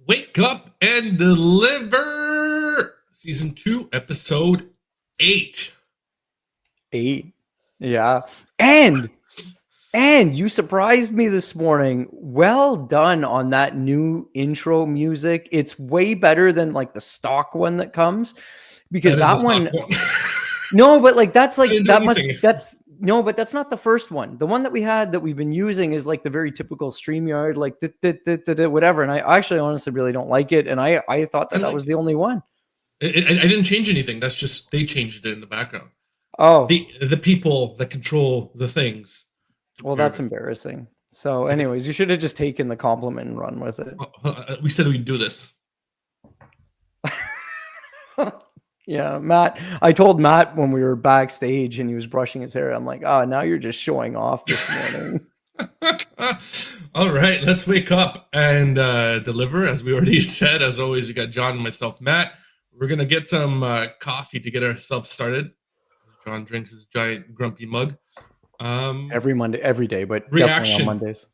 Wake Up and Deliver, Season 2, Episode 8. 8. Yeah. And you surprised me this morning. Well done on that new intro music. It's way better than like the stock one that comes, because that one. No, but like that's like that must that's no, but that's not the first one. The one that we had that we've been using is like the very typical StreamYard, like whatever. And I actually honestly really don't like it. And I thought that was the only one. I didn't change anything. That's just they changed it in the background. Oh, the people that control the things. Well, that's embarrassing. So, anyways, you should have just taken the compliment and run with it. We said we'd do this. Yeah, Matt. I told Matt when we were backstage and he was brushing his hair, I'm like, oh, now you're just showing off this morning. All right, let's wake up and deliver. As we already said, as always, we got John and myself, Matt. We're going to get some coffee to get ourselves started. John drinks his giant grumpy mug. Every Monday, every day, but reaction, definitely on Mondays.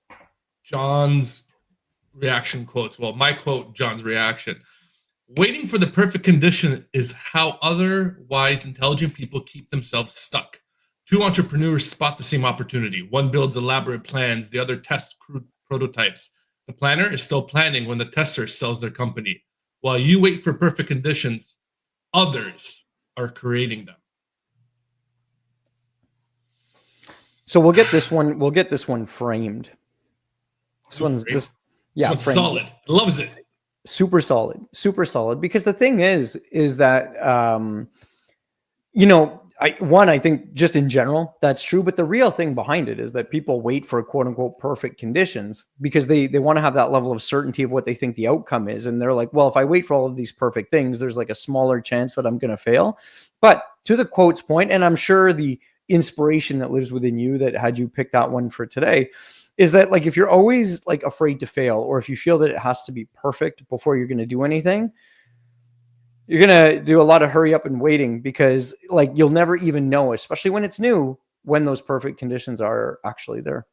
John's reaction quotes. Well, my quote, John's reaction. Waiting for the perfect condition is how otherwise intelligent people keep themselves stuck. Two entrepreneurs spot the same opportunity. One builds elaborate plans, the other tests crude prototypes. The planner is still planning when the tester sells their company. While you wait for perfect conditions, others are creating them. So we'll get this one. We'll get this one framed. This one's solid. Loves it. Super solid. Because the thing is that I think just in general that's true, but the real thing behind it is that people wait for quote unquote perfect conditions because they want to have that level of certainty of what they think the outcome is, and they're like, well, if I wait for all of these perfect things, there's like a smaller chance that I'm going to fail. But to the quote's point, and I'm sure the inspiration that lives within you that had you pick that one for today is that, like, if you're always like afraid to fail, or if you feel that it has to be perfect before you're going to do anything, you're going to do a lot of hurry up and waiting, because like you'll never even know, especially when it's new, when those perfect conditions are actually there.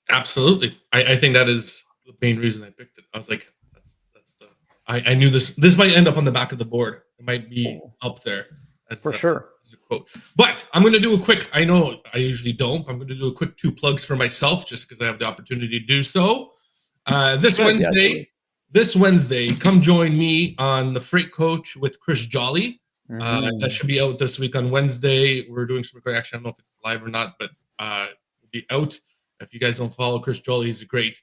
Absolutely. I think that is the main reason I picked it. I was like, I knew this might end up on the back of the board. It might be up there. Sure. As a quote. But I'm going to do a quick, I know I usually don't, I'm going to do a quick 2 plugs for myself just because I have the opportunity to do so. This Wednesday, come join me on the Freight Coach with Chris Jolly. That should be out this week on Wednesday. We're doing some recording. Actually, I don't know if it's live or not, but it'll be out. If you guys don't follow Chris Jolly, he's a great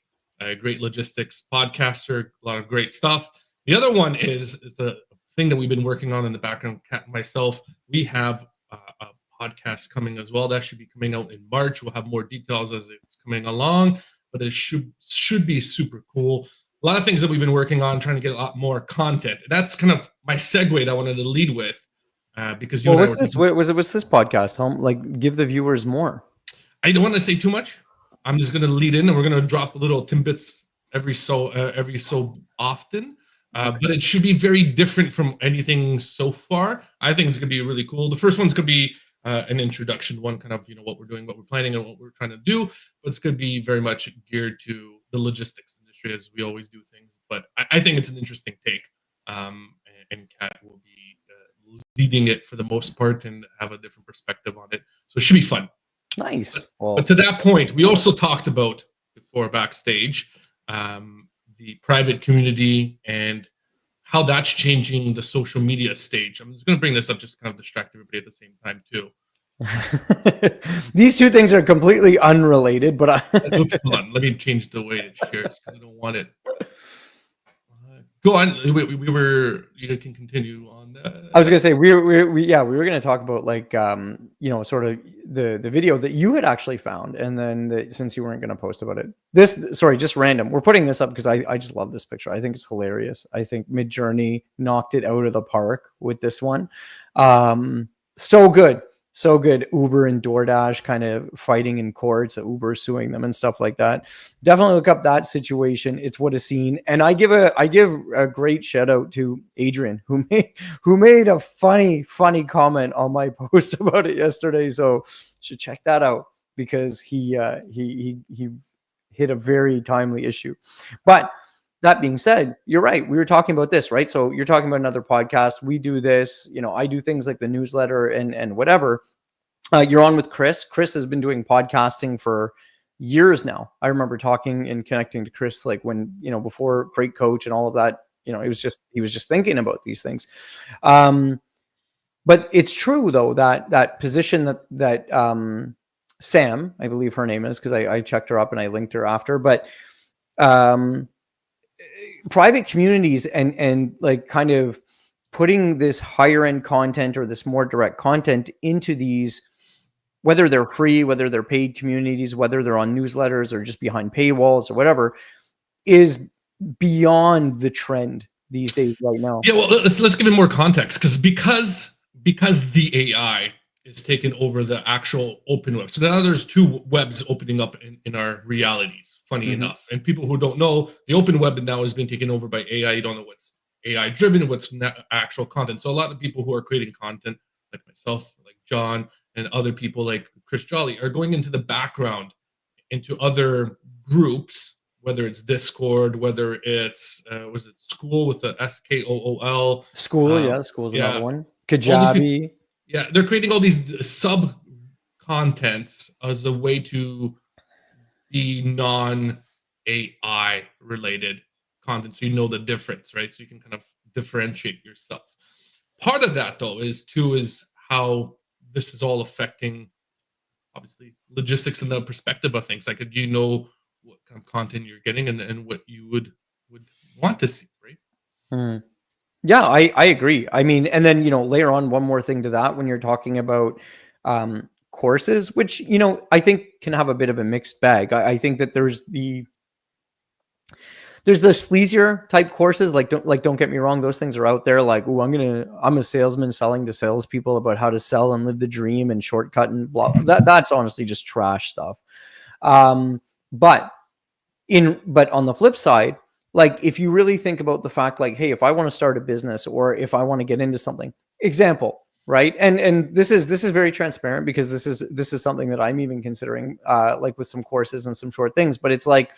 logistics podcaster, a lot of great stuff. The other one is a thing that we've been working on in the background. Kat and myself, we have a podcast coming as well. That should be coming out in March. We'll have more details as it's coming along, but it should be super cool. A lot of things that we've been working on, trying to get a lot more content. That's kind of my segue that I wanted to lead with, because you. What's this podcast? Like, give the viewers more. I don't want to say too much. I'm just going to lead in, and we're going to drop little tidbits every so often. But it should be very different from anything so far. I think it's going to be really cool. The first one's going to be an introduction one, kind of, what we're doing, what we're planning, and what we're trying to do. But it's going to be very much geared to the logistics industry, as we always do things. But I think it's an interesting take. And Kat will be leading it for the most part and have a different perspective on it. So it should be fun. Nice. But to that point, we also talked about before backstage, the private community and how that's changing the social media stage. I'm just going to bring this up just to kind of distract everybody at the same time too. These two things are completely unrelated, but Oops, hold on. Let me change the way it shares because I don't want it. Go on. You can continue on that. I was gonna say we were gonna talk about like sort of the video that you had actually found, and then since you weren't gonna post about it, just random. We're putting this up because I just love this picture. I think it's hilarious. I think Midjourney knocked it out of the park with this one. So good. So good. Uber and DoorDash kind of fighting in courts, Uber suing them and stuff like that. Definitely look up that situation. It's what is seen. And I give a great shout out to Adrian, who made a funny comment on my post about it yesterday. So should check that out because he hit a very timely issue. But that being said, you're right. We were talking about this, right? So you're talking about another podcast. We do this, I do things like the newsletter and whatever. You're on with Chris. Chris has been doing podcasting for years now. I remember talking and connecting to Chris, like when, before Freight Coach and all of that, he was just thinking about these things. But it's true though, that position that Sam, I believe her name is, because I checked her up and I linked her after, but private communities and like kind of putting this higher end content or this more direct content into these, whether they're free, whether they're paid communities, whether they're on newsletters or just behind paywalls or whatever, is beyond the trend these days right now. Yeah, well, let's give it more context, because the AI is taking over the actual open web. So now there's two webs opening up in our realities, funny enough. And people who don't know, the open web now is being taken over by AI. You don't know what's AI driven, what's actual content. So a lot of people who are creating content, like myself, like John, and other people like Chris Jolly, are going into the background, into other groups, whether it's Discord, whether it's was it Skool with the SKOOL. Skool, Skool's another one. Kajabi. Yeah, they're creating all these sub contents as a way to be non-AI related content, so you know the difference, right? So you can kind of differentiate yourself. Part of that though is how this is all affecting, obviously, logistics and the perspective of things. Like, do you know what kind of content you're getting and what you would want to see, right? Yeah, I agree. I mean, and then, layer on one more thing to that when you're talking about courses, which, I think can have a bit of a mixed bag. I think that there's the sleazier type courses, don't get me wrong, those things are out there. Like, I'm a salesman selling to salespeople about how to sell and live the dream and shortcut and blah. That's honestly just trash stuff. But on the flip side, like, if you really think about the fact, like, hey, if I want to start a business or if I want to get into something, example, right? And this is very transparent, because this is something that I'm even considering, like with some courses and some short things. But it's like,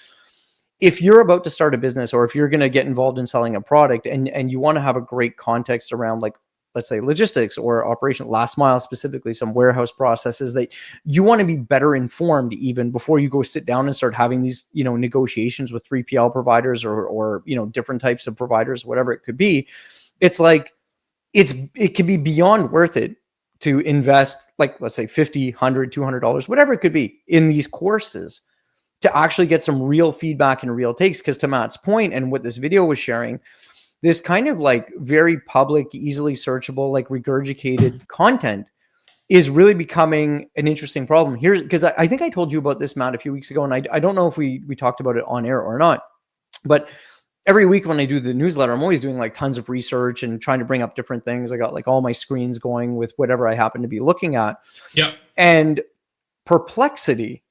if you're about to start a business, or if you're going to get involved in selling a product, and you want to have a great context around, like, let's say logistics or operation, last mile, specifically some warehouse processes, that you want to be better informed even before you go sit down and start having these, negotiations with 3PL providers or different types of providers, whatever it could be. It's like, it can be beyond worth it to invest, like, let's say $50, $100, $200, whatever it could be, in these courses to actually get some real feedback and real takes. Because to Matt's point, and what this video was sharing, this kind of like very public, easily searchable, like regurgitated content is really becoming an interesting problem. Here's, because I think I told you about this, Matt, a few weeks ago, and I don't know if we talked about it on air or not, but every week when I do the newsletter, I'm always doing like tons of research and trying to bring up different things. I got like all my screens going with whatever I happen to be looking at. Yeah. And Perplexity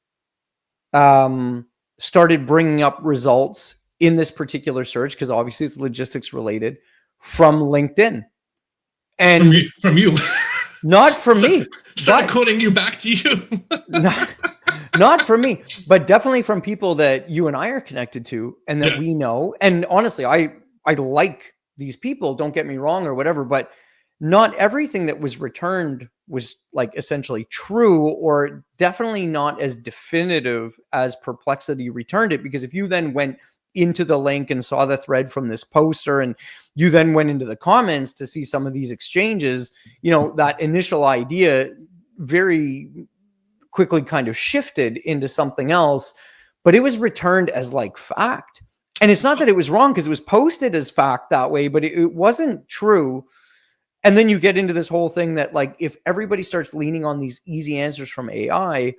started bringing up results in this particular search, because obviously it's logistics related, from LinkedIn. And from you. Not from me. Start quoting you back to you. not from me, but definitely from people that you and I are connected to and that we know. And honestly, I like these people, don't get me wrong or whatever, but not everything that was returned was like essentially true, or definitely not as definitive as Perplexity returned it. Because if you then went into the link and saw the thread from this poster, and you then went into the comments to see some of these exchanges, that initial idea very quickly kind of shifted into something else, but it was returned as like fact. And it's not that it was wrong, because it was posted as fact that way, but it wasn't true. And then you get into this whole thing that, like, if everybody starts leaning on these easy answers from AI,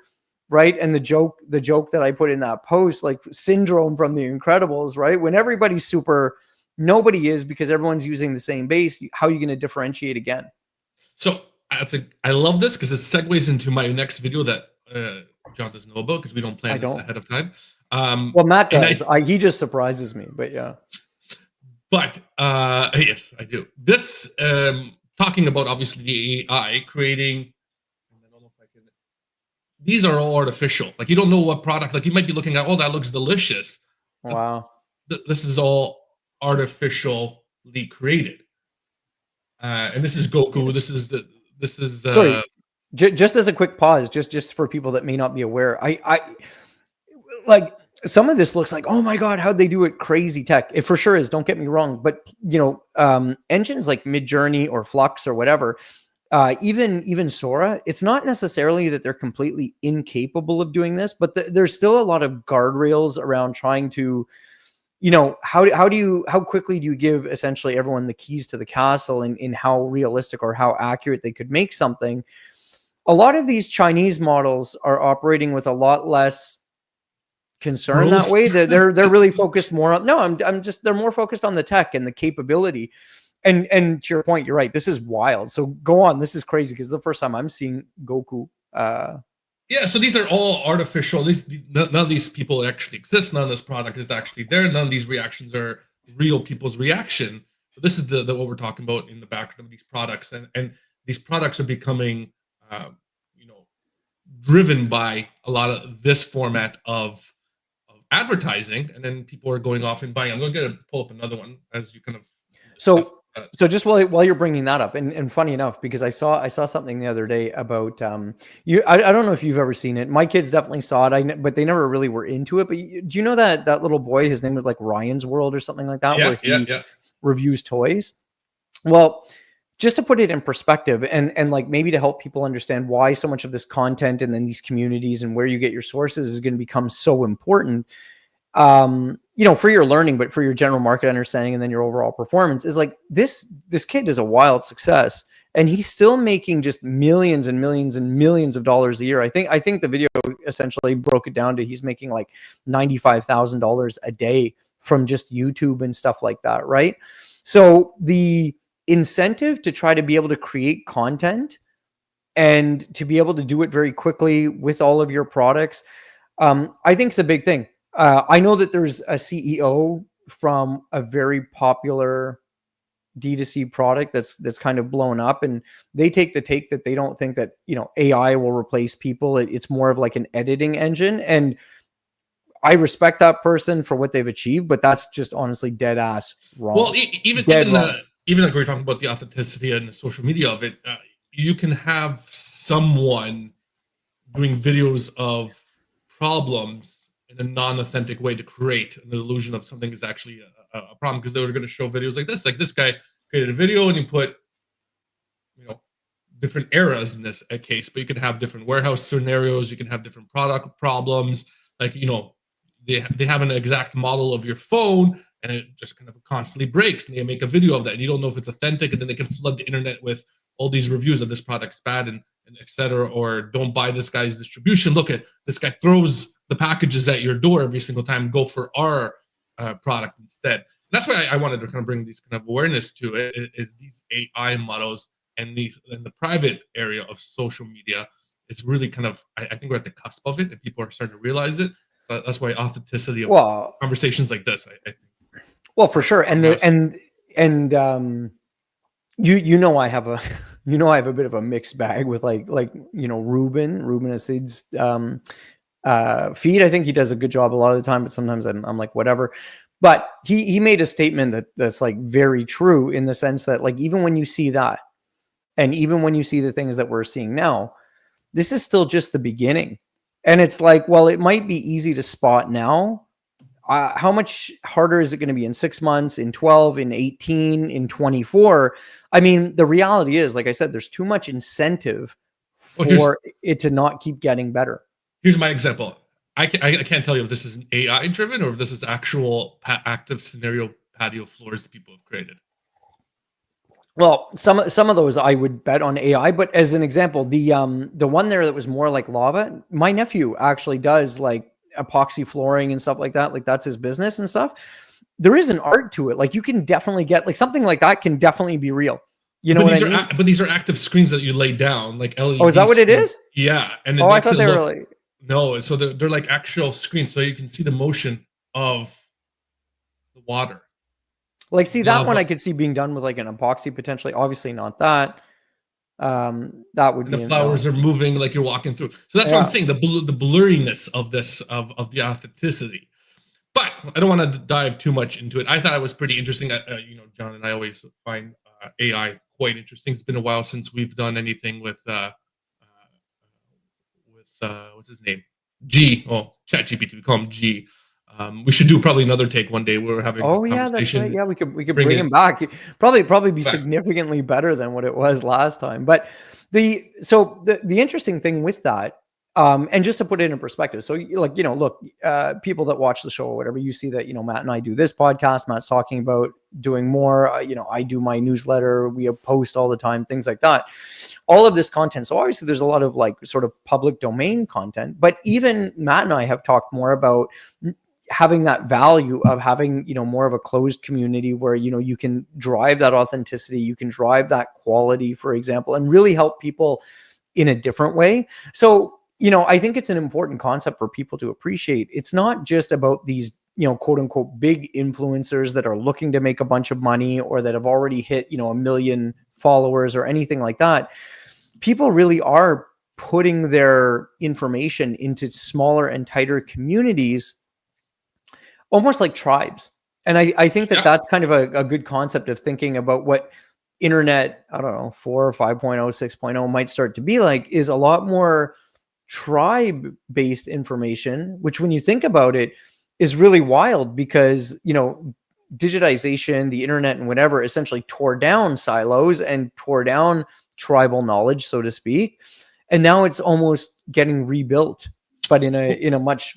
right? And the joke that I put in that post, like syndrome from The Incredibles, right? When everybody's super, nobody is, because everyone's using the same base. How are you going to differentiate again? So I love this, because it segues into my next video that John doesn't know about, because we don't plan this ahead of time. Well, Matt does. He just surprises me, but yeah. But yes, I do. This talking about obviously the AI creating. I don't know if I can. These are all artificial. Like, you don't know what product. Like, you might be looking at, oh, that looks delicious. Wow. this is all artificially created. And this is Goku. Yes. This is Sorry, just as a quick pause, just for people that may not be aware, I like some of this looks like, oh my god, how'd they do it? Crazy tech. It for sure is. Don't get me wrong, but engines like Midjourney or Flux or whatever, even Sora, it's not necessarily that they're completely incapable of doing this, but there's still a lot of guardrails around trying to, how quickly do you give essentially everyone the keys to the castle in how realistic or how accurate they could make something. A lot of these Chinese models are operating with a lot less concern that way. They're really focused more on, they're more focused on the tech and the capability. And to your point, you're right. This is wild. So go on. This is crazy because the first time I'm seeing Goku. Yeah, so these are all artificial. None of these people actually exist. None of this product is actually there. None of these reactions are real people's reaction. But this is the what we're talking about in the background of these products, and these products are becoming, driven by a lot of this format of advertising, and then people are going off and buying. I'm going to pull up another one as you kind of. So just while you're bringing that up, and funny enough, because I saw something the other day about you. I don't know if you've ever seen it. My kids definitely saw it, but they never really were into it. But do you know that little boy? His name was like Ryan's World or something like that, where he reviews toys. Well, just to put it in perspective, and like maybe to help people understand why so much of this content and then these communities and where you get your sources is going to become so important. For your learning, but for your general market understanding and then your overall performance, is like this kid is a wild success, and he's still making just millions and millions and millions of dollars a year. I think the video essentially broke it down to he's making like $95,000 a day from just YouTube and stuff like that, right? So the incentive to try to be able to create content and to be able to do it very quickly with all of your products, I think it's a big thing. I know that there's a CEO from a very popular D2C product that's kind of blown up, and they take the take that they don't think that AI will replace people. It's more of like an editing engine, and I respect that person for what they've achieved, but that's just honestly dead ass wrong. Well, even like we were talking about the authenticity and the social media of it, you can have someone doing videos of problems in a non-authentic way to create an illusion of something is actually a problem, because they were going to show videos like this. Like this guy created a video and he put, different eras in this case, but you can have different warehouse scenarios. You can have different product problems. Like, they have an exact model of your phone and it just kind of constantly breaks, and they make a video of that and you don't know if it's authentic, and then they can flood the internet with all these reviews of this product's bad and etc. Or don't buy this guy's distribution. Look at this guy throws the packages at your door every single time. Go for our product instead. And that's why I wanted to kind of bring these kind of awareness to it, is these AI models and the private area of social media. It's really kind of, I think we're at the cusp of it, and people are starting to realize it. So that's why authenticity of conversations like this, I think. Well, for sure, and I have a I have a bit of a mixed bag with like Ruben Acid's feed. I think he does a good job a lot of the time, but sometimes I'm like whatever. But he made a statement that's like very true, in the sense that like even when you see that, and even when you see the things that we're seeing now, this is still just the beginning. And it's like, well, it might be easy to spot now. How much harder is it going to be in 6 months, in 12, in 18, in 24? I mean, the reality is, like I said, there's too much incentive for it to not keep getting better. Here's my example. I can't tell you if this is an AI driven or if this is actual active scenario patio floors that people have created. Well, some of those I would bet on AI, but as an example, the one there that was more like lava, my nephew actually does like epoxy flooring and stuff like that. Like that's his business and stuff. There is an art to it. Like you can definitely get like something like that can definitely be real. You know what I mean? But these are active screens that you lay down, like LED. Oh, is that what it is? Yeah, and I thought they were like. No, so they're like actual screens, so you can see the motion of the water. Like, see, that one I could see being done with like an epoxy potentially. Obviously not that. That would be the flowers are moving like you're walking through. So that's what I'm saying. The blurriness of this of the authenticity. But I don't want to dive too much into it. I thought it was pretty interesting. John and I always find AI quite interesting. It's been a while since we've done anything with what's his name? ChatGPT. We call him G. We should do probably another take one day. We're having Oh a yeah, that's right. conversation. Yeah, we could bring him back. Probably be back. significantly better than what it was last time. But the interesting thing with that, and just to put it in perspective, so like, look, people that watch the show or whatever, you see that, Matt and I do this podcast. Matt's talking about doing more. I do my newsletter. We post all the time, things like that. All of this content. So obviously there's a lot of like sort of public domain content, but even Matt and I have talked more about having that value of having, more of a closed community where, you can drive that authenticity, you can drive that quality, for example, and really help people in a different way. So, I think it's an important concept for people to appreciate. It's not just about these, quote unquote, big influencers that are looking to make a bunch of money or that have already hit, 1 million followers or anything like that. People really are putting their information into smaller and tighter communities, almost like tribes. And I think that that's kind of a good concept of thinking about what internet, I don't know, 4 or 5.0, 6.0 might start to be like, is a lot more tribe-based information, which when you think about it is really wild because, digitization, the internet and whatever essentially tore down silos and tore down tribal knowledge, so to speak. And now it's almost getting rebuilt, but in a much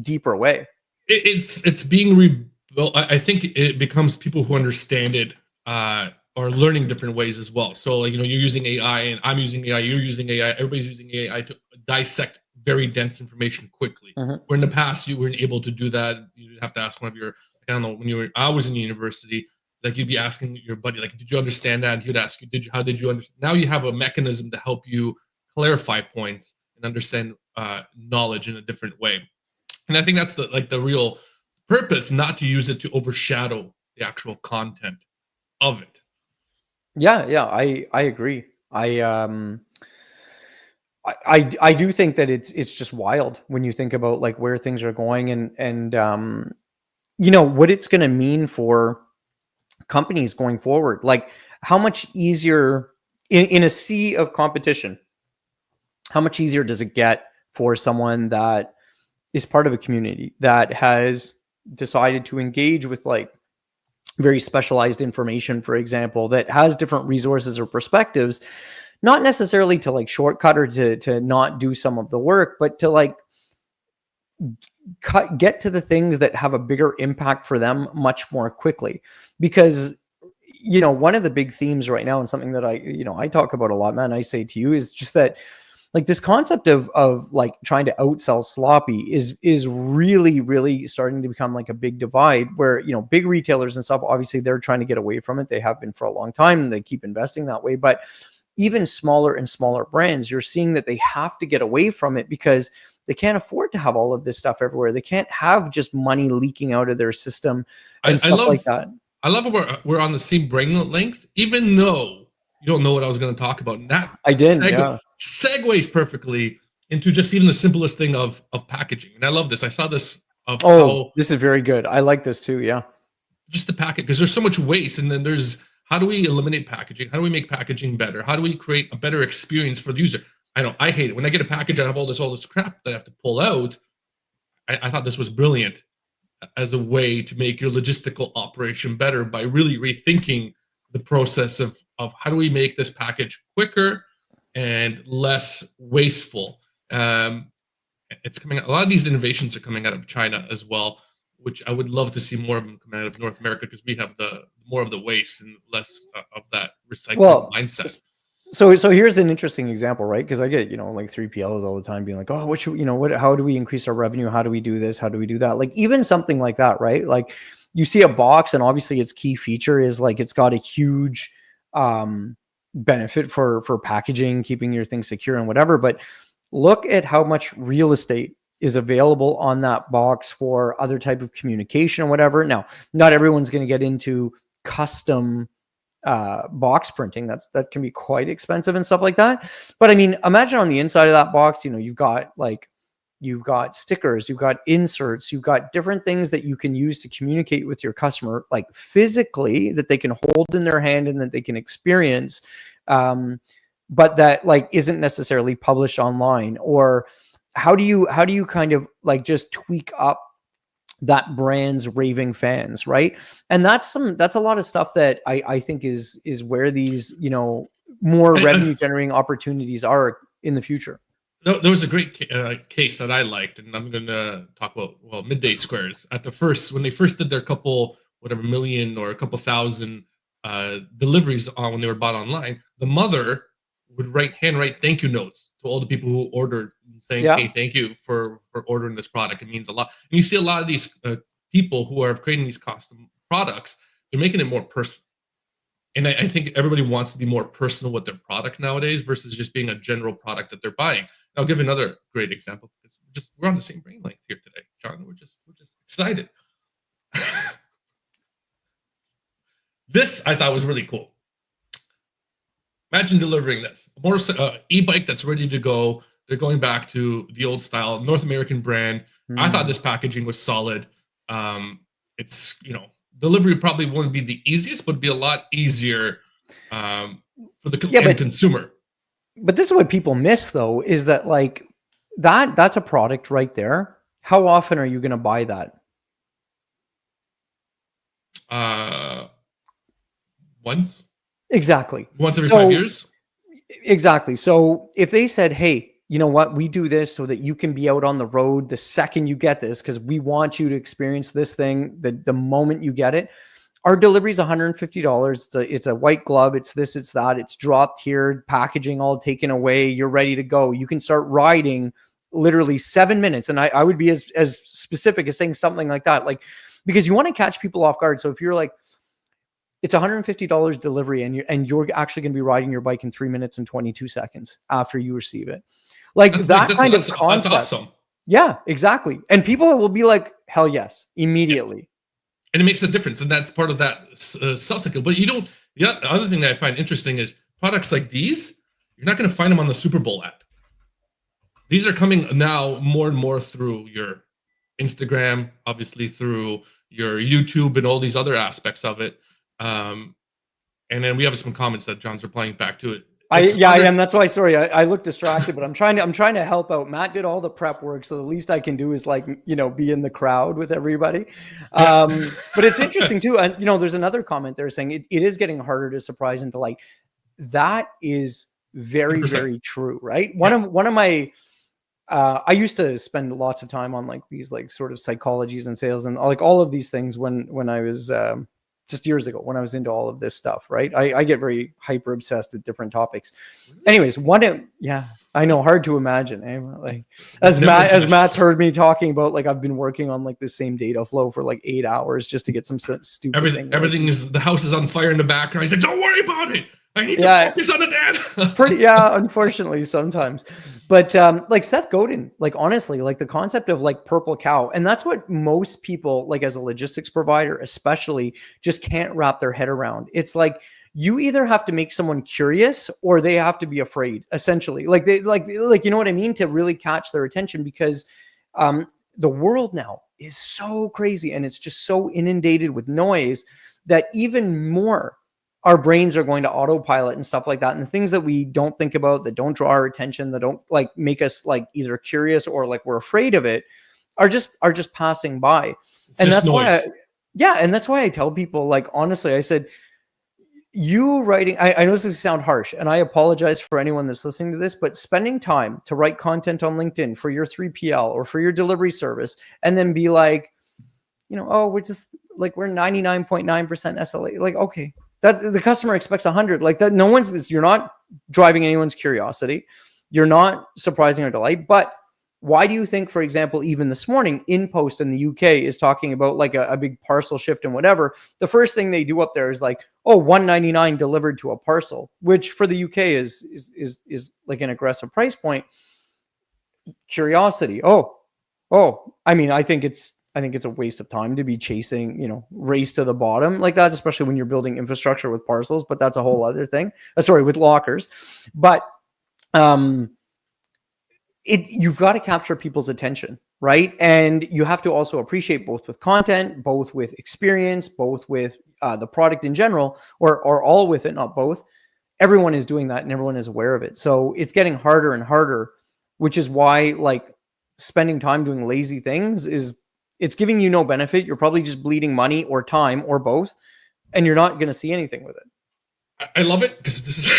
deeper way. It's being rebuilt. I think it becomes people who understand it are learning different ways as well. So like, you're using AI and I'm using AI, you're using AI, everybody's using AI to dissect very dense information quickly. Where in the past you weren't able to do that. You'd have to ask one of your, I don't know, I was in university, like you'd be asking your buddy, like, did you understand that? And he'd ask you, how did you understand? Now you have a mechanism to help you clarify points and understand knowledge in a different way. And I think that's the real purpose, not to use it to overshadow the actual content of it. Yeah, I agree. I do think that it's just wild when you think about like where things are going and what it's going to mean for companies going forward. Like how much easier in a sea of competition, how much easier does it get for someone that is part of a community that has decided to engage with like very specialized information, for example, that has different resources or perspectives, not necessarily to like shortcut or to not do some of the work, but to like get to the things that have a bigger impact for them much more quickly. Because, one of the big themes right now and something that I talk about a lot, man, I say to you is just that like this concept of like trying to outsell sloppy is really, really starting to become like a big divide where, big retailers and stuff, obviously they're trying to get away from it. They have been for a long time and they keep investing that way. But even smaller and smaller brands, you're seeing that they have to get away from it because they can't afford to have all of this stuff everywhere. They can't have just money leaking out of their system and stuff like that. I love it. We're on the same brain length, even though you don't know what I was going to talk about. And that I did. Segues perfectly into just even the simplest thing of packaging. And I love this. I saw this of this is very good. I like this too. Yeah. Just the packet, because there's so much waste. And then there's, how do we eliminate packaging? How do we make packaging better? How do we create a better experience for the user? I hate it. When I get a package, I have all this crap that I have to pull out. I thought this was brilliant as a way to make your logistical operation better by really rethinking the process of how do we make this package quicker and less wasteful. It's coming out, a lot of these innovations are coming out of China as well, which I would love to see more of them coming out of North America because we have the more of the waste and less of that recycling mindset. So here's an interesting example, right? Because I get, like 3PLs all the time being like, oh, how do we increase our revenue? How do we do this? How do we do that? Like even something like that, right? Like you see a box and obviously its key feature is like, it's got a huge benefit for packaging, keeping your things secure and whatever. But look at how much real estate is available on that box for other type of communication or whatever. Now, not everyone's going to get into custom box printing. That can be quite expensive and stuff like that. But I mean, imagine on the inside of that box, you've got like you've got stickers, you've got inserts, you've got different things that you can use to communicate with your customer, like physically, that they can hold in their hand and that they can experience, but that like isn't necessarily published online? Or how do you kind of like just tweak up that brand's raving fans, right? And that's a lot of stuff that I think is where these, you know, more revenue generating opportunities are in the future. There was a great case that I liked, and I'm going to talk about, well, Midday Squares. At the first, when they first did their couple, whatever, million or a couple thousand deliveries on when they were bought online, the mother would handwrite thank you notes to all the people who ordered, saying, hey, thank you for ordering this product. It means a lot. And you see a lot of these people who are creating these custom products, they're making it more personal. And I think everybody wants to be more personal with their product nowadays versus just being a general product that they're buying. And I'll give another great example, because we're on the same brain length here today, John. We're just excited. This I thought was really cool. Imagine delivering this e-bike that's ready to go. They're going back to the old style, North American brand. I thought this packaging was solid. It's, you know, delivery probably wouldn't be the easiest, but it'd be a lot easier for the consumer. But this is what people miss, though, is that like that's a product right there. How often are you going to buy that? Once. Exactly. Once every 5 years. Exactly. So if they said, hey, you know what, we do this so that you can be out on the road the second you get this, because we want you to experience this thing the moment you get it. Our delivery is $150. It's a white glove. It's this, it's that. It's dropped here, packaging all taken away. You're ready to go. You can start riding literally 7 minutes. And I would be as specific as saying something like that, like, because you want to catch people off guard. So if you're like, it's $150 delivery and you're actually going to be riding your bike in 3 minutes and 22 seconds after you receive it. Like that's kind of concept. That's awesome. Yeah, exactly. And people will be like, hell yes, immediately. Yes. And it makes a difference. And that's part of that sales cycle. But you don't, the other thing that I find interesting is products like these, you're not going to find them on the Super Bowl ad. These are coming now more and more through your Instagram, obviously through your YouTube and all these other aspects of it. And then we have some comments that John's replying back to it. I am. That's why. Sorry, I look distracted, but I'm trying to help out. Matt did all the prep work, so the least I can do is like, you know, be in the crowd with everybody. But it's interesting too. And you know, there's another comment there saying it is getting harder to surprise and delight. That is very 100%. Very true, right? One of my I used to spend lots of time on like these like sort of psychologies and sales and like all of these things when I was just years ago when I was into all of this stuff, right? I get very hyper obsessed with different topics. Anyways, I know, hard to imagine. Eh? Like as Matt's heard me talking about, like I've been working on like the same data flow for like 8 hours just to get some stupid thing. Everything is, the house is on fire in the background. He's like, don't worry about it. I need to focus on the dad. Unfortunately sometimes. But like Seth Godin, like honestly, like the concept of like purple cow, and that's what most people like as a logistics provider, especially, just can't wrap their head around. It's like you either have to make someone curious or they have to be afraid, essentially. Like they like you know what I mean, to really catch their attention, because the world now is so crazy and it's just so inundated with noise that even more our brains are going to autopilot and stuff like that. And the things that we don't think about, that don't draw our attention, that don't like make us like either curious or like we're afraid of it, are just passing by. And that's noise. And that's why I tell people, like, honestly, I said, you writing, I know this is sound harsh and I apologize for anyone that's listening to this, but spending time to write content on LinkedIn for your 3PL or for your delivery service, and then be like, you know, oh, we're just like, we're 99.9% SLA. Like, okay. That the customer expects 100, like that. You're not driving anyone's curiosity. You're not surprising or delight. But why do you think, for example, even this morning, InPost in the UK is talking about like a big parcel shift and whatever? The first thing they do up there is like, oh, $1.99 delivered to a parcel, which for the UK is like an aggressive price point. Curiosity. Oh, I mean, I think it's a waste of time to be chasing, you know, race to the bottom like that, especially when you're building infrastructure with parcels, but that's a whole other thing. With lockers. But you've got to capture people's attention, right? And you have to also appreciate both with content, both with experience, both with the product in general, or all with it, not both. Everyone is doing that and everyone is aware of it. So it's getting harder and harder, which is why like spending time doing lazy things it's giving you no benefit. You're probably just bleeding money or time or both, and you're not going to see anything with it. I love it because this is,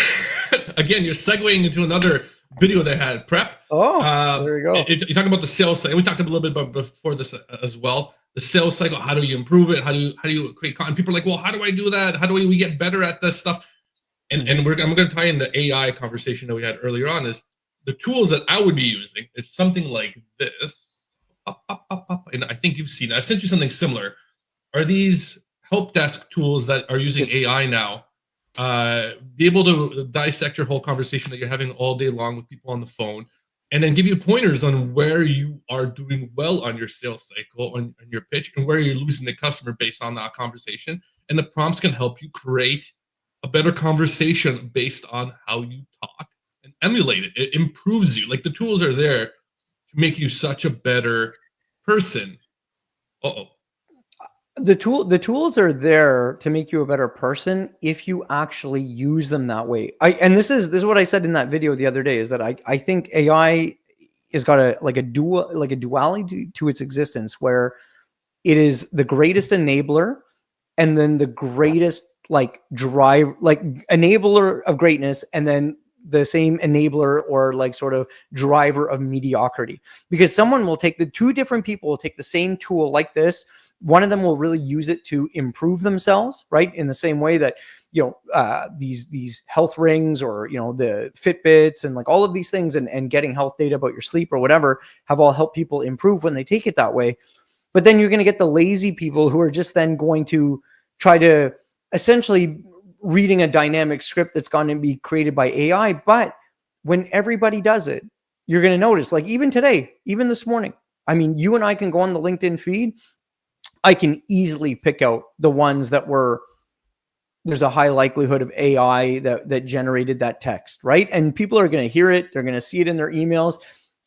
again, you're segueing into another video they had, Prep. Oh, there you go. You're talking about the sales cycle. We talked a little bit about before this as well. The sales cycle, how do you improve it? How do you create content? People are like, well, how do I do that? How do we get better at this stuff? And I'm going to tie in the AI conversation that we had earlier on. Is the tools that I would be using is something like this. And I think you've seen it. I've sent you something similar. Are these help desk tools that are using AI now? Be able to dissect your whole conversation that you're having all day long with people on the phone, and then give you pointers on where you are doing well on your sales cycle, on your pitch, and where you're losing the customer based on that conversation. And the prompts can help you create a better conversation based on how you talk and emulate it. It improves you. Like the tools are there to make you such a better person. The tools are there to make you a better person if you actually use them that way. And this is what I said in that video the other day, is that I think AI has got a duality to its existence, where it is the greatest enabler and then the greatest enabler of greatness, and then the same enabler or like sort of driver of mediocrity. Because two different people will take the same tool like this. One of them will really use it to improve themselves, right? In the same way that, these health rings, or, the Fitbits and like all of these things and getting health data about your sleep or whatever have all helped people improve when they take it that way. But then you're going to get the lazy people who are just then going to try to essentially reading a dynamic script that's going to be created by AI. But when everybody does it, you're going to notice, like even today, even this morning, I mean, you and I can go on the LinkedIn feed. I can easily pick out the ones that there's a high likelihood of AI that generated that text, right? And people are going to hear it. They're going to see it in their emails,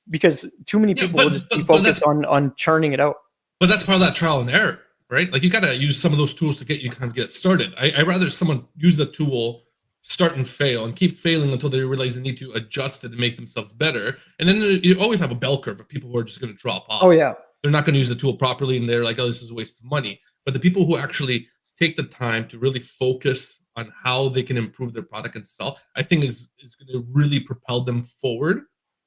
because too many people will just be focused on churning it out. But that's part of that trial and error, right? Like you got to use some of those tools to get started. I'd rather someone use the tool, start and fail, and keep failing until they realize they need to adjust it and make themselves better. And then you always have a bell curve of people who are just going to drop off. Oh yeah. They're not going to use the tool properly, and they're like, oh, this is a waste of money. But the people who actually take the time to really focus on how they can improve their product and sell, I think is going to really propel them forward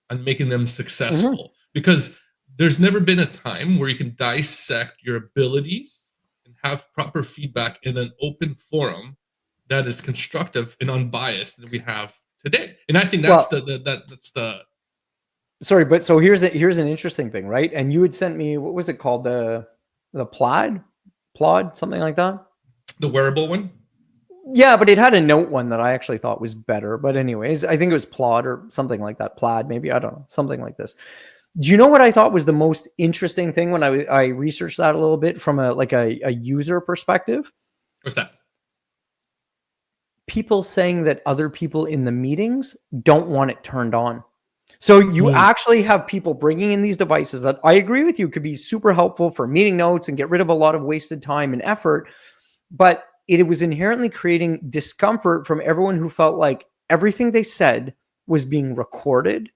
and making them successful. Because there's never been a time where you can dissect your abilities and have proper feedback in an open forum that is constructive and unbiased that we have today. And I think that's the Sorry, but so here's an interesting thing, right? And you had sent me, what was it called? The Plod, something like that. The wearable one. Yeah, but it had a note one that I actually thought was better. But anyways, I think it was Plod or something like that. Plaid, maybe, I don't know, something like this. Do you know what I thought was the most interesting thing when I researched that a little bit from a user perspective? What's that? People saying that other people in the meetings don't want it turned on. So you actually have people bringing in these devices that I agree with you could be super helpful for meeting notes and get rid of a lot of wasted time and effort. But it was inherently creating discomfort from everyone who felt like everything they said was being recorded,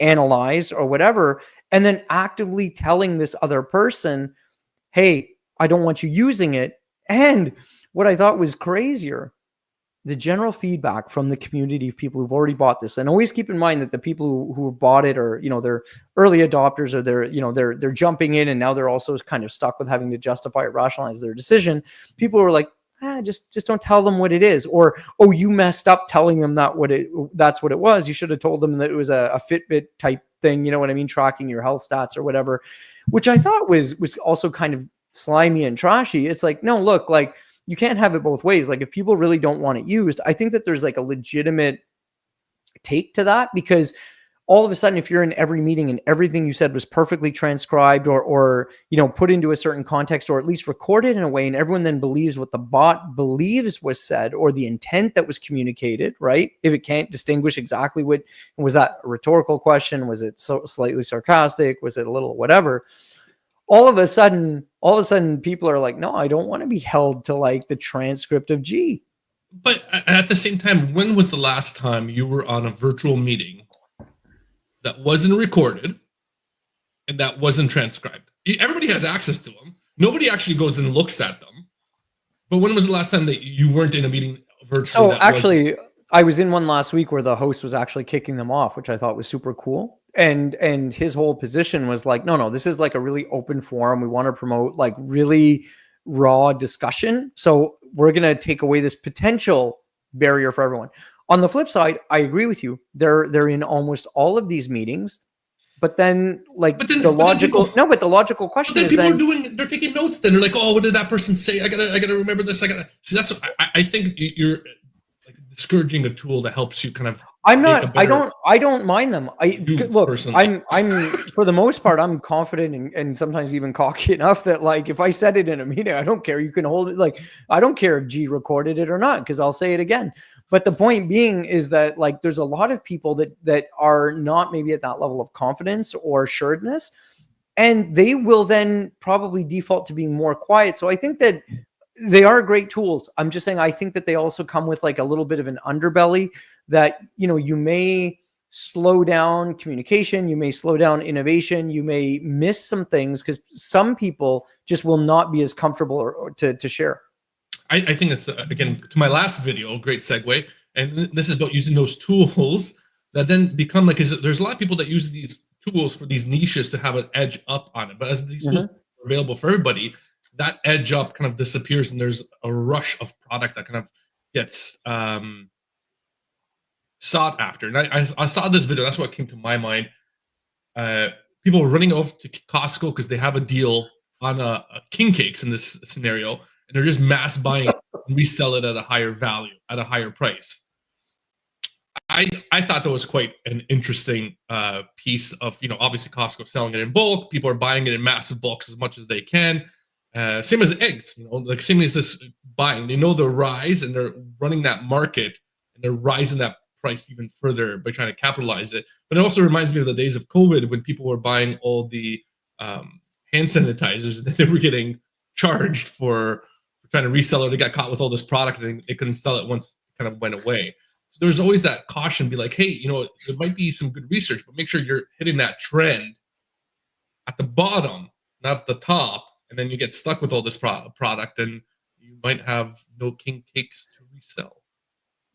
analyzed, or whatever, and then actively telling this other person, hey, I don't want you using it. And what I thought was crazier, the general feedback from the community of people who've already bought this, and always keep in mind that the people who have bought it are, they're early adopters, or they're jumping in, and now they're also kind of stuck with having to justify or rationalize their decision. People are like, just don't tell them what it is, or, oh, you messed up telling them that's what it was. You should have told them that it was a Fitbit type thing. You know what I mean? Tracking your health stats or whatever, which I thought was also kind of slimy and trashy. It's like, no, look, like, you can't have it both ways. Like, if people really don't want it used, I think that there's like a legitimate take to that, because all of a sudden, if you're in every meeting and everything you said was perfectly transcribed or put into a certain context, or at least recorded in a way, and everyone then believes what the bot believes was said, or the intent that was communicated, right? If it can't distinguish exactly what was, that a rhetorical question, was it so slightly sarcastic, was it a little whatever, all of a sudden people are like, no, I don't want to be held to like the transcript of G. But at the same time, when was the last time you were on a virtual meeting that wasn't recorded and that wasn't transcribed? Everybody has access to them. Nobody actually goes and looks at them. But when was the last time that you weren't in a meeting virtually? So actually, I was in one last week where the host was actually kicking them off, which I thought was super cool. And his whole position was like, no, this is like a really open forum. We want to promote like really raw discussion. So we're going to take away this potential barrier for everyone. On the flip side, I agree with you. They're in almost all of these meetings, but then the logical question is they're taking notes. Then they're like, oh, what did that person say? I gotta remember this. See, that's I think you're like discouraging a tool that helps you kind of. I don't mind them. I'm for the most part, I'm confident and sometimes even cocky enough that like if I said it in a meeting, I don't care. You can hold it. Like I don't care if G recorded it or not because I'll say it again. But the point being is that like there's a lot of people that are not maybe at that level of confidence or assuredness, and they will then probably default to being more quiet. So I think that they are great tools. I'm just saying I think that they also come with like a little bit of an underbelly that, you may slow down communication, you may slow down innovation, you may miss some things because some people just will not be as comfortable or to share. I think it's, again, to my last video, great segue. And this is about using those tools that then become like, there's a lot of people that use these tools for these niches to have an edge up on it. But as these tools are available for everybody, that edge up kind of disappears and there's a rush of product that kind of gets sought after. And I saw this video. That's what came to my mind. People are running over to Costco because they have a deal on a king cakes in this scenario. And they're just mass buying it and resell it at a higher value, at a higher price. I thought that was quite an interesting piece of, obviously Costco selling it in bulk. People are buying it in massive bulks as much as they can. Same as eggs, like same as this buying. They know the rise and they're running that market and they're rising that price even further by trying to capitalize it. But it also reminds me of the days of COVID when people were buying all the hand sanitizers that they were getting charged for trying to resell it. They got caught with all this product and they couldn't sell it once it kind of went away. So there's always that caution, be like, hey, there might be some good research, but make sure you're hitting that trend at the bottom, not at the top. And then you get stuck with all this product and you might have no king cakes to resell.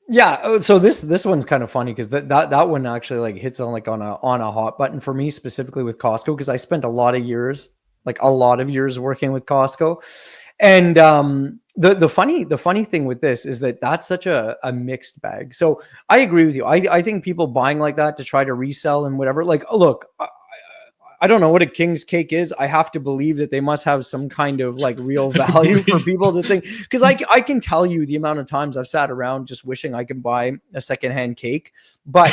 Yeah. So this one's kind of funny because that one actually like hits on a hot button for me specifically with Costco because I spent a lot of years working with Costco. And the funny thing with this is that that's such a mixed bag. So I agree with you. I think people buying like that to try to resell and whatever, like, look, I don't know what a king's cake is. I have to believe that they must have some kind of like real value for people to think, because I can tell you the amount of times I've sat around just wishing I could buy a secondhand cake, but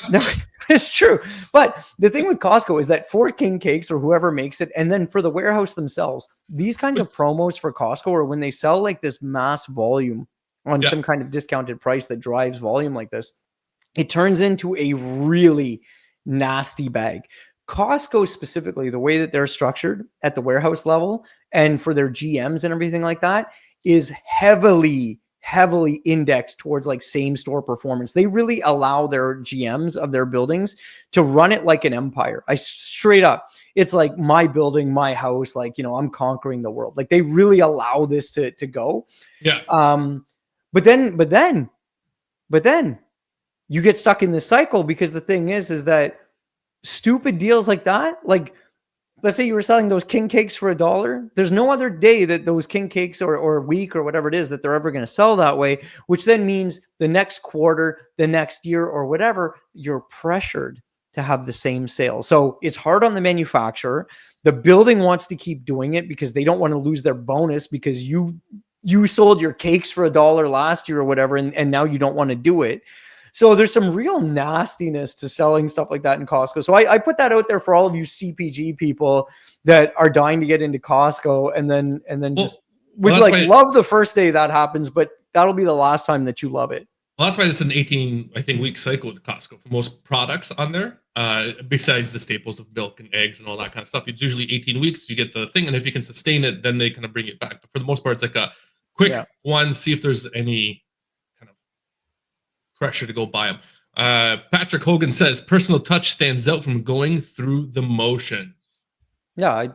no, it's true. But the thing with Costco is that for king cakes or whoever makes it, and then for the warehouse themselves, these kinds of promos for Costco are when they sell like this mass volume on some kind of discounted price that drives volume like this, it turns into a really nasty bag. Costco specifically, the way that they're structured at the warehouse level and for their GMs and everything like that is heavily indexed towards like same store performance. They really allow their GMs of their buildings to run it like an empire. I straight up, it's like my building, my house, like, I'm conquering the world. Like they really allow this to go. Yeah. But then you get stuck in this cycle because the thing is that stupid deals like that, like let's say you were selling those king cakes for $1. There's no other day that those king cakes or week or whatever it is that they're ever going to sell that way, which then means the next quarter, the next year or whatever, you're pressured to have the same sale. So it's hard on the manufacturer. The building wants to keep doing it because they don't want to lose their bonus because you sold your cakes for $1 last year or whatever, and now you don't want to do it. So there's some real nastiness to selling stuff like that in Costco. So I put that out there for all of you CPG people that are dying to get into Costco, and then just would like love the first day that happens, but that'll be the last time that you love it. Well, that's why it's an 18, I think, week cycle with Costco for most products on there. Besides the staples of milk and eggs and all that kind of stuff, it's usually 18 weeks. You get the thing, and if you can sustain it, then they kind of bring it back. But for the most part, it's like a quick one. See if there's any kind of pressure to go buy them. Patrick Hogan says personal touch stands out from going through the motions. Yeah,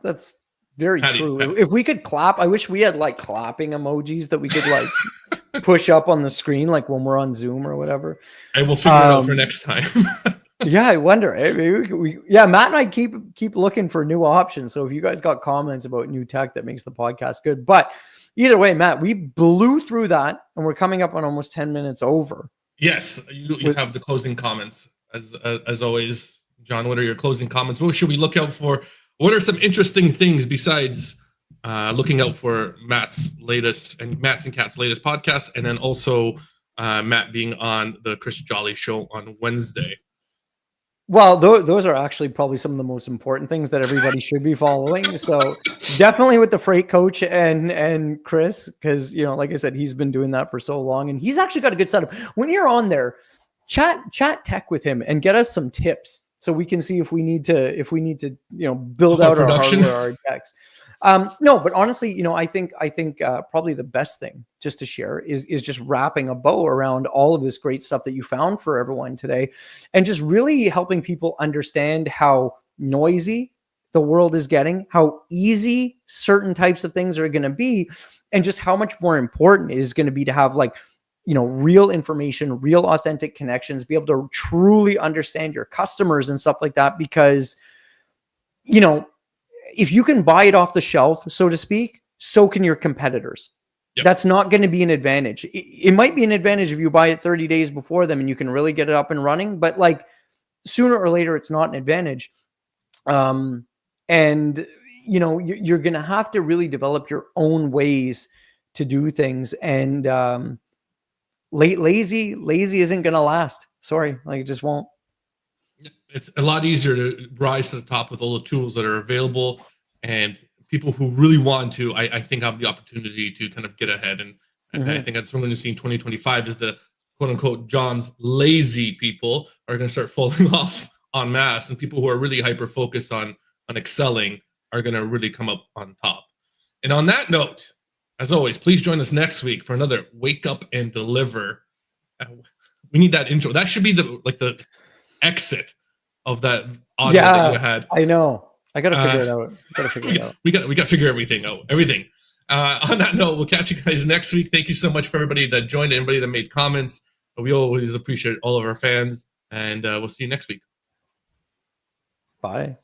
that's very true. If we could clap, I wish we had like clapping emojis that we could like push up on the screen, like when we're on Zoom or whatever. I will figure it out for next time. Yeah, I wonder. Matt and I keep looking for new options. So if you guys got comments about new tech that makes the podcast good, but either way, Matt, we blew through that, and we're coming up on almost 10 minutes over. Yes, you have the closing comments as always, John. What are your closing comments? What should we look out for? What are some interesting things besides looking out for Matt's and Cat's latest podcast, and then also Matt being on the Chris Jolly show on Wednesday? Well, those are actually probably some of the most important things that everybody should be following. So definitely with the Freight Coach and Chris, because, you know, like I said, he's been doing that for so long, and he's actually got a good setup. When you're on there, chat tech with him and get us some tips so we can see if we need to, you know, build out our hardware, our techs. No, but honestly, you know, I think probably the best thing just to share is just wrapping a bow around all of this great stuff that you found for everyone today, and just really helping people understand how noisy the world is getting, how easy certain types of things are going to be, and just how much more important it is going to be to have, like, you know, real information, real authentic connections, be able to truly understand your customers and stuff like that. Because, you know, if you can buy it off the shelf, so to speak, so can your competitors. Yep. That's not going to be an advantage. It might be an advantage if you buy it 30 days before them and you can really get it up and running, but like sooner or later, it's not an advantage. And, you know, you're going to have to really develop your own ways to do things. And lazy isn't going to last. Sorry, like, it just won't. It's a lot easier to rise to the top with all the tools that are available, and people who really want to, I think, have the opportunity to kind of get ahead. And I think that's what we're going to see in 2025 is the quote unquote John's lazy people are going to start falling off en masse, and people who are really hyper focused on excelling are going to really come up on top. And on that note, as always, please join us next week for another Wake Up and Deliver. We need that intro. That should be the exit of that audio that you had. I know. I gotta figure it out. We got to figure everything out. Everything. On that note, we'll catch you guys next week. Thank you so much for everybody that joined, everybody that made comments. We always appreciate all of our fans, and we'll see you next week. Bye.